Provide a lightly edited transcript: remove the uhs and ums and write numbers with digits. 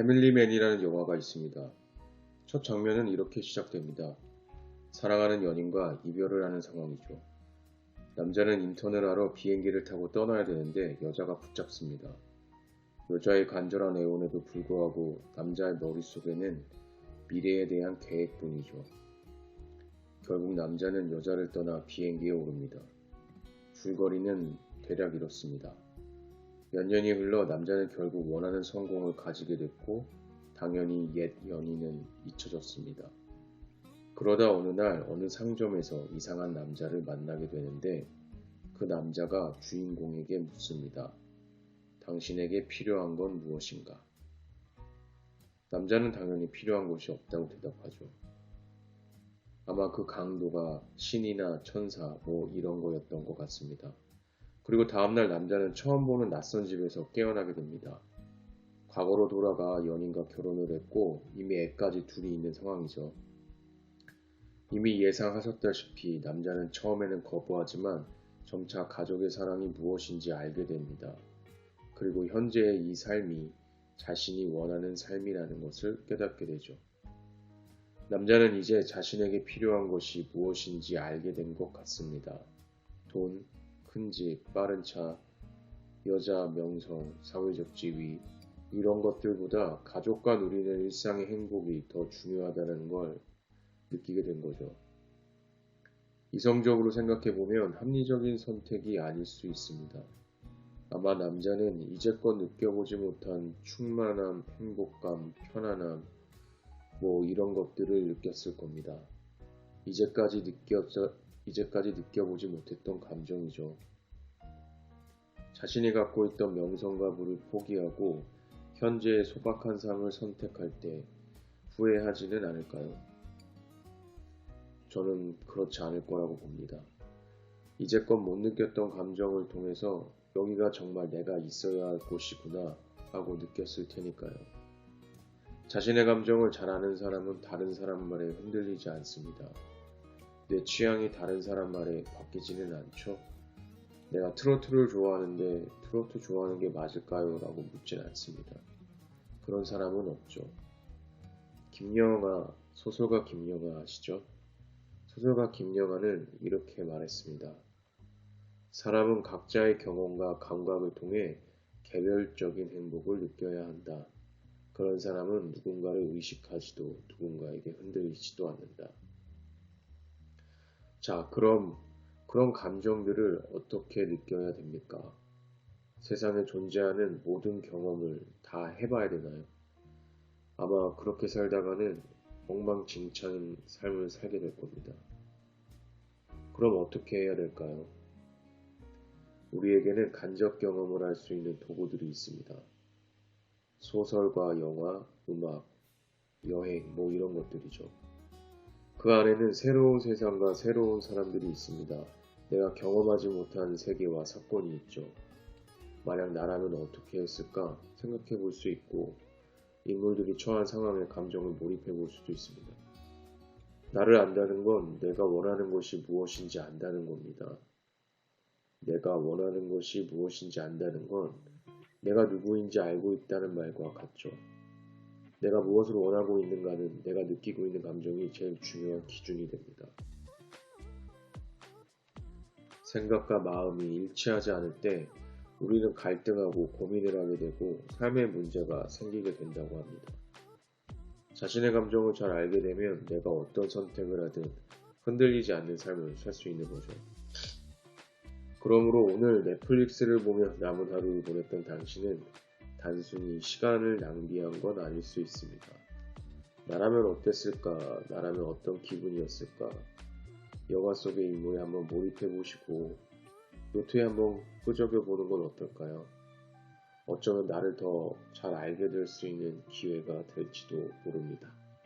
패밀리맨이라는 영화가 있습니다. 첫 장면은 이렇게 시작됩니다. 사랑하는 연인과 이별을 하는 상황이죠. 남자는 인턴을 하러 비행기를 타고 떠나야 되는데 여자가 붙잡습니다. 여자의 간절한 애원에도 불구하고 남자의 머릿속에는 미래에 대한 계획뿐이죠. 결국 남자는 여자를 떠나 비행기에 오릅니다. 줄거리는 대략 이렇습니다. 몇 년이 흘러 남자는 결국 원하는 성공을 가지게 됐고 당연히 옛 연인은 잊혀졌습니다. 그러다 어느 날 어느 상점에서 이상한 남자를 만나게 되는데 그 남자가 주인공에게 묻습니다. 당신에게 필요한 건 무엇인가? 남자는 당연히 필요한 것이 없다고 대답하죠. 아마 그 강도가 신이나 천사 뭐 이런 거였던 것 같습니다. 그리고 다음날 남자는 처음 보는 낯선 집에서 깨어나게 됩니다. 과거로 돌아가 연인과 결혼을 했고 이미 애까지 둘이 있는 상황이죠. 이미 예상하셨다시피 남자는 처음에는 거부하지만 점차 가족의 사랑이 무엇인지 알게 됩니다. 그리고 현재의 이 삶이 자신이 원하는 삶이라는 것을 깨닫게 되죠. 남자는 이제 자신에게 필요한 것이 무엇인지 알게 된 것 같습니다. 돈, 큰 집, 빠른 차, 여자, 명성, 사회적 지위 이런 것들보다 가족과 누리는 일상의 행복이 더 중요하다는 걸 느끼게 된 거죠. 이성적으로 생각해보면 합리적인 선택이 아닐 수 있습니다. 아마 남자는 이제껏 느껴보지 못한 충만함, 행복감, 편안함, 뭐 이런 것들을 느꼈을 겁니다. 이제까지 느껴보지 못했던 감정이죠. 자신이 갖고 있던 명성과 부를 포기하고 현재의 소박한 삶을 선택할 때 후회하지는 않을까요? 저는 그렇지 않을 거라고 봅니다. 이제껏 못 느꼈던 감정을 통해서 여기가 정말 내가 있어야 할 곳이구나 하고 느꼈을 테니까요. 자신의 감정을 잘 아는 사람은 다른 사람 말에 흔들리지 않습니다. 내 취향이 다른 사람 말에 바뀌지는 않죠. 내가 트로트를 좋아하는데 트로트 좋아하는 게 맞을까요? 라고 묻진 않습니다. 그런 사람은 없죠. 김영하, 소설가 김영하 아시죠? 소설가 김영하는 이렇게 말했습니다. 사람은 각자의 경험과 감각을 통해 개별적인 행복을 느껴야 한다. 그런 사람은 누군가를 의식하지도 누군가에게 흔들리지도 않는다. 자, 그럼 그런 감정들을 어떻게 느껴야 됩니까? 세상에 존재하는 모든 경험을 다 해봐야 되나요? 아마 그렇게 살다가는 엉망진창인 삶을 살게 될 겁니다. 그럼 어떻게 해야 될까요? 우리에게는 간접 경험을 할 수 있는 도구들이 있습니다. 소설과 영화, 음악, 여행, 뭐 이런 것들이죠. 그 안에는 새로운 세상과 새로운 사람들이 있습니다. 내가 경험하지 못한 세계와 사건이 있죠. 만약 나라면 어떻게 했을까 생각해 볼 수 있고 인물들이 처한 상황에 감정을 몰입해 볼 수도 있습니다. 나를 안다는 건 내가 원하는 것이 무엇인지 안다는 겁니다. 내가 원하는 것이 무엇인지 안다는 건 내가 누구인지 알고 있다는 말과 같죠. 내가 무엇을 원하고 있는가는 내가 느끼고 있는 감정이 제일 중요한 기준이 됩니다. 생각과 마음이 일치하지 않을 때 우리는 갈등하고 고민을 하게 되고 삶의 문제가 생기게 된다고 합니다. 자신의 감정을 잘 알게 되면 내가 어떤 선택을 하든 흔들리지 않는 삶을 살 수 있는 거죠. 그러므로 오늘 넷플릭스를 보며 남은 하루를 보냈던 당신은 단순히 시간을 낭비한 건 아닐 수 있습니다. 나라면 어땠을까? 나라면 어떤 기분이었을까? 영화 속의 인물에 한번 몰입해 보시고 노트에 한번 끄적여 보는 건 어떨까요? 어쩌면 나를 더 잘 알게 될 수 있는 기회가 될지도 모릅니다.